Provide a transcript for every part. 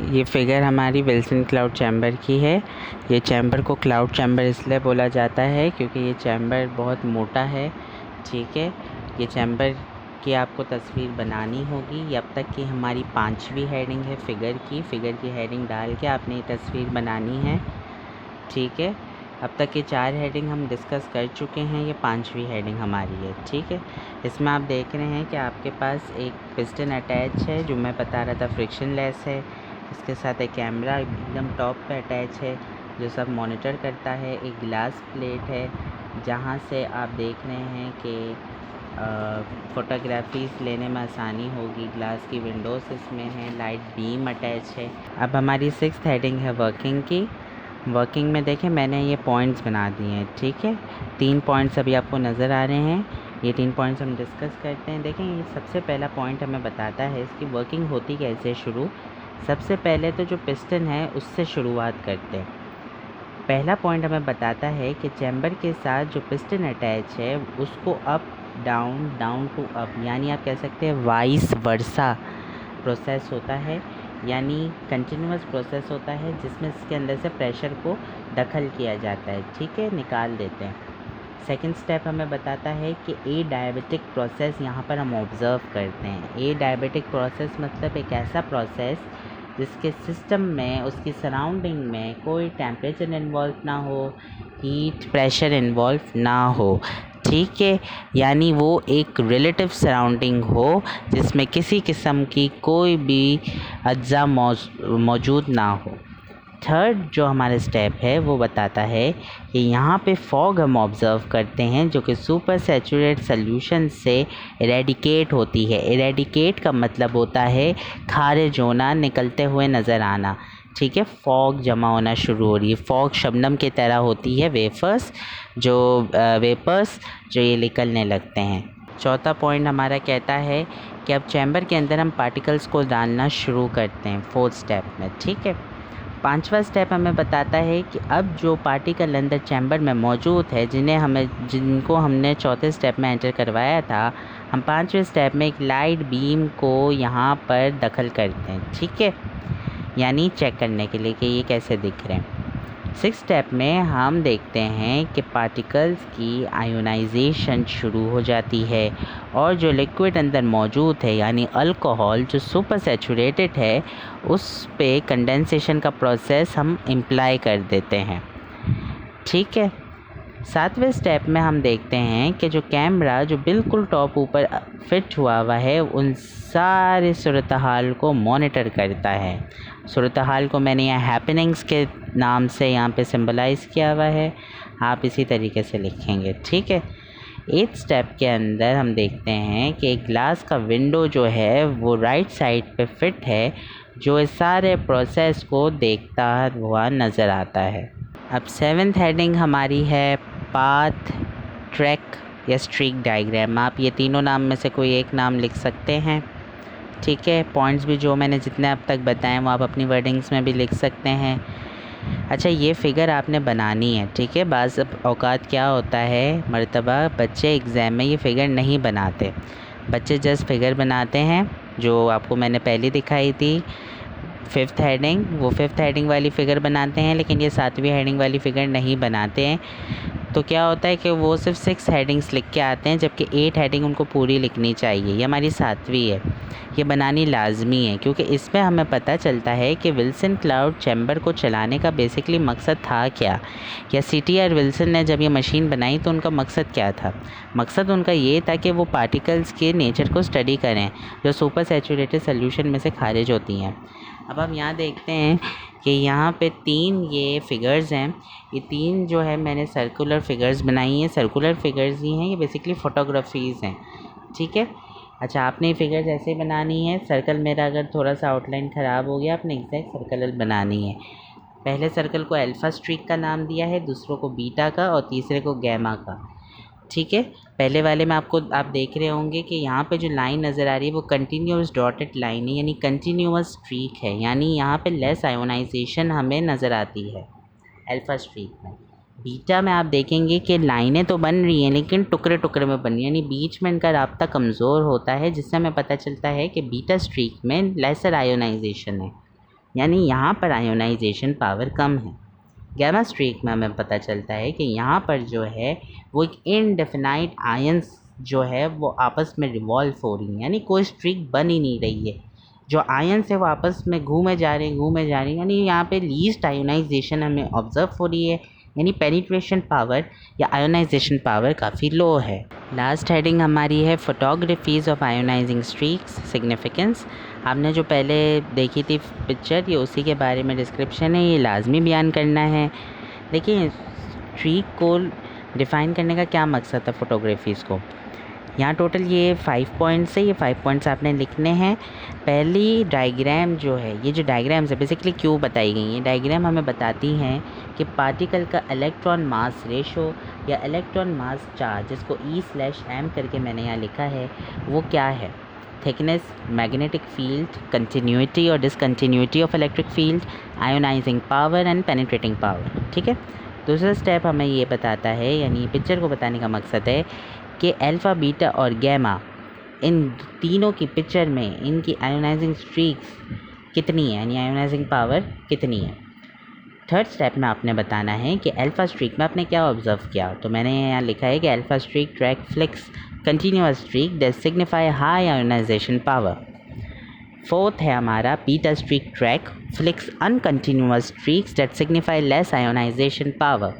ये फिगर हमारी Wilson cloud chamber की है। ये चैम्बर को क्लाउड चैम्बर इसलिए बोला जाता है क्योंकि ये चैम्बर बहुत मोटा है। ठीक है, ये चैम्बर की आपको तस्वीर बनानी होगी। अब तक की हमारी 5वीं हेडिंग है फिगर की हेडिंग डाल के आपने ये तस्वीर बनानी है। ठीक है, अब तक के 4 हेडिंग हम डिस्कस कर चुके हैं, ये 5वीं हेडिंग हमारी है। ठीक है, इसमें आप देख रहे हैं कि आपके पास एक पिस्टन अटैच है, जो मैं बता रहा था फ्रिक्शन लेस है। इसके साथ एक कैमरा एकदम टॉप पे अटैच है जो सब मॉनिटर करता है। एक ग्लास प्लेट है जहाँ से आप देख रहे हैं कि फ़ोटोग्राफीज़ लेने में आसानी होगी। ग्लास की विंडोज़ इसमें हैं, लाइट बीम अटैच है। अब हमारी 6th हेडिंग है वर्किंग की। वर्किंग में देखें मैंने ये पॉइंट्स बना दिए हैं। ठीक है, 3 पॉइंट्स अभी आपको नज़र आ रहे हैं। ये 3 पॉइंट्स हम डिस्कस करते हैं। देखें, ये सबसे पहला पॉइंट हमें बताता है इसकी वर्किंग होती कैसे शुरू। सबसे पहले तो जो पिस्टन है उससे शुरुआत करते हैं। पहला पॉइंट हमें बताता है कि चैम्बर के साथ जो पिस्टन अटैच है उसको up down, down to up, यानी आप कह सकते हैं वाइस वर्सा प्रोसेस होता है, यानी कंटिन्यूस प्रोसेस होता है जिसमें इसके अंदर से प्रेशर को दखल किया जाता है। ठीक है, निकाल देते हैं। सेकंड स्टेप हमें बताता है कि ए डायबिटिक प्रोसेस यहाँ पर हम ऑब्ज़र्व करते हैं। ए डायबिटिक प्रोसेस मतलब एक ऐसा प्रोसेस जिसके सिस्टम में, उसकी सराउंडिंग में कोई टेम्परेचर इन्वॉल्व ना हो, हीट प्रेशर इन्वॉल्व ना हो। ठीक है, यानी वो एक रिलेटिव सराउंडिंग हो जिसमें किसी किस्म की कोई भी अज्जा मौजूद ना हो। थर्ड जो हमारा स्टेप है वो बताता है कि यहाँ पे फॉग हम ऑब्ज़र्व करते हैं जो कि सुपर सैचुरेट सॉल्यूशन से इरेडिकेट होती है। इरेडिकेट का मतलब होता है खारिज होना, निकलते हुए नज़र आना। ठीक है, फॉग जमा होना शुरू हो रही है। फॉग शबनम की तरह होती है, वेपर्स जो ये निकलने लगते हैं। चौथा पॉइंट हमारा कहता है कि अब चैम्बर के अंदर हम पार्टिकल्स को डालना शुरू करते हैं 4th स्टेप में। ठीक है, 5वां स्टेप हमें बताता है कि अब जो पार्टिकल अंदर चैम्बर में मौजूद है जिनको हमने 4थे स्टेप में एंटर करवाया था, हम 5वें स्टेप में एक लाइट बीम को यहाँ पर दखल करते हैं। ठीक है, यानी चेक करने के लिए कि ये कैसे दिख रहे हैं। 6th स्टेप में हम देखते हैं कि पार्टिकल्स की आयोनाइजेशन शुरू हो जाती है और जो लिक्विड अंदर मौजूद है यानी अल्कोहल जो सुपर सैचुरेटेड है उस पे कंडेंसेशन का प्रोसेस हम इम्प्लाई कर देते हैं। ठीक है, 7वें स्टेप में हम देखते हैं कि जो कैमरा जो बिल्कुल टॉप ऊपर फिट हुआ है उन सारे सूरत हाल को मॉनिटर करता है। सूरत हाल को मैंने यहाँ हैपनिंग्स के नाम से यहाँ पे सिंबलाइज़ किया हुआ है, आप इसी तरीके से लिखेंगे। ठीक है, 8th स्टेप के अंदर हम देखते हैं कि एक ग्लास का विंडो जो है वो राइट साइड पे फिट है जो इस सारे प्रोसेस को देखता हुआ नज़र आता है। अब 7th हेडिंग हमारी है पाथ, ट्रैक या स्ट्रीक डायग्राम। आप ये तीनों नाम में से कोई एक नाम लिख सकते हैं। ठीक है, पॉइंट्स भी जो मैंने जितने अब तक बताएं वो आप अपनी वर्डिंग्स में भी लिख सकते हैं। अच्छा, ये फ़िगर आपने बनानी है। ठीक है, बाज़ औक़ात क्या होता है मर्तबा बच्चे एग्ज़ाम में ये फ़िगर नहीं बनाते। बच्चे जस्ट फ़िगर बनाते हैं जो आपको मैंने पहले दिखाई थी 5th हेडिंग, वो 5th हेडिंग वाली फ़िगर बनाते हैं, लेकिन ये 7वीं हेडिंग वाली फ़िगर नहीं बनाते हैं। तो क्या होता है कि वो सिर्फ 6 हेडिंग्स लिख के आते हैं जबकि 8 हेडिंग उनको पूरी लिखनी चाहिए। ये हमारी 7वीं है, ये बनानी लाजमी है क्योंकि इसमें हमें पता चलता है कि विल्सन क्लाउड चैम्बर को चलाने का बेसिकली मकसद था क्या, या CTR विल्सन ने जब ये मशीन बनाई तो उनका मकसद क्या था। मकसद उनका ये था कि वो पार्टिकल्स के नेचर को स्टडी करें जो सुपर सैचुरेटेड सोल्यूशन में से खारिज होती हैं। अब हम यहाँ देखते हैं कि यहाँ पे 3 ये फिगर्स हैं। ये 3 जो है मैंने सर्कुलर फिगर्स बनाई हैं। सर्कुलर फिगर्स ही हैं, ये बेसिकली फ़ोटोग्राफीज़ हैं। ठीक है, अच्छा आपने ये फिगर्स ऐसे बनानी है। सर्कल मेरा अगर थोड़ा सा आउटलाइन ख़राब हो गया, आपने एग्जैक्ट सर्कल बनानी है। पहले सर्कल को अल्फ़ा स्ट्रीक का नाम दिया है, दूसरों को बीटा का और तीसरे को गैमा का। ठीक है, पहले वाले में आप देख रहे होंगे कि यहाँ पे जो लाइन नज़र आ रही है वो कंटिन्यूस डॉटेड लाइन है, यानी कंटिन्यूस स्ट्रीक है, यानी यहाँ पे लेस आयोनाइजेशन हमें नज़र आती है अल्फ़ा स्ट्रीक में। बीटा में आप देखेंगे कि लाइनें तो बन रही हैं लेकिन टुकड़े टुकड़े में बन रही हैं, यानी बीच में इनका राब्ता कमज़ोर होता है, जिससे हमें पता चलता है कि बीटा स्ट्रीक में लेसर आयोनाइजेशन है। यानी यहाँ पर आयोनाइजेशन पावर कम है। गैमा स्ट्रीक में हमें पता चलता है कि यहाँ पर जो है वो एक इनडेफिनाइट आयंस जो है वो आपस में रिवॉल्व हो रही हैं, यानी कोई स्ट्रीक बन ही नहीं रही है। जो आयंस है वो आपस में घूमे जा रहे हैं, यानी यहाँ पे लीस्ट आयोनाइजेशन हमें ऑब्जर्व हो रही है, यानी पेनिट्रेशन पावर या आयोनाइजेशन पावर काफ़ी लो है। लास्ट हेडिंग हमारी है फोटोग्राफीज़ ऑफ आयोनाइजिंग स्ट्रीक्स सिग्निफिकेंस। आपने जो पहले देखी थी पिक्चर, ये उसी के बारे में डिस्क्रिप्शन है, ये लाजमी बयान करना है। देखिए स्ट्रीक को डिफ़ाइन करने का क्या मकसद था फोटोग्राफीज़ को। यहाँ टोटल ये 5 पॉइंट्स है, ये 5 पॉइंट्स आपने लिखने हैं। पहली डायग्राम जो है, ये जो डायग्राम्स है बेसिकली क्यों बताई गई हैं, डायग्राम हमें बताती हैं कि पार्टिकल का इलेक्ट्रॉन मास रेशो या इलेक्ट्रॉन मास चार्ज, जिसको E/m करके मैंने यहाँ लिखा है, वो क्या है। थिकनेस, मैग्नेटिक फील्ड, कंटिन्यूटी और discontinuity of electric field, ionising power and penetrating power. ठीक है। दूसरा स्टेप हमें ये बताता है, यानी पिक्चर को बताने का मकसद है कि अल्फ़ा, बीटा और गैमा, इन तीनों की पिक्चर में इनकी आयोनाइजिंग स्ट्रीक्स कितनी है, यानी आयोनाइजिंग पावर कितनी है। थर्ड स्टेप में आपने बताना है कि अल्फ़ा स्ट्रीक में आपने क्या ऑब्जर्व किया। तो मैंने यहाँ लिखा है कि alpha streak track flicks continuous streak that signify high ionisation power. Fourth है हमारा beta streak track flicks uncontinuous streaks that signify less ionisation power.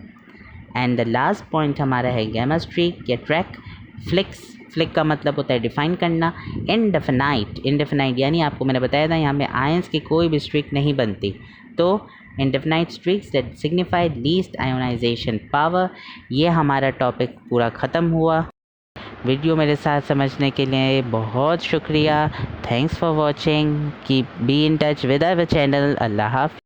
And the last point हमारा है गैमा स्ट्रीक या ट्रैक फ्लिक्स, फ्लिक का मतलब होता है define करना, इनडेफिनाइट यानी आपको मैंने बताया था यहाँ पे आयंस की कोई भी स्ट्रीक नहीं बनती, तो indefinite streaks that signify least ionisation power. ये हमारा टॉपिक पूरा ख़त्म हुआ। वीडियो मेरे साथ समझने के लिए बहुत शुक्रिया। Thanks for watching. Keep be in touch with our channel. अल्लाह हाफ़िज़।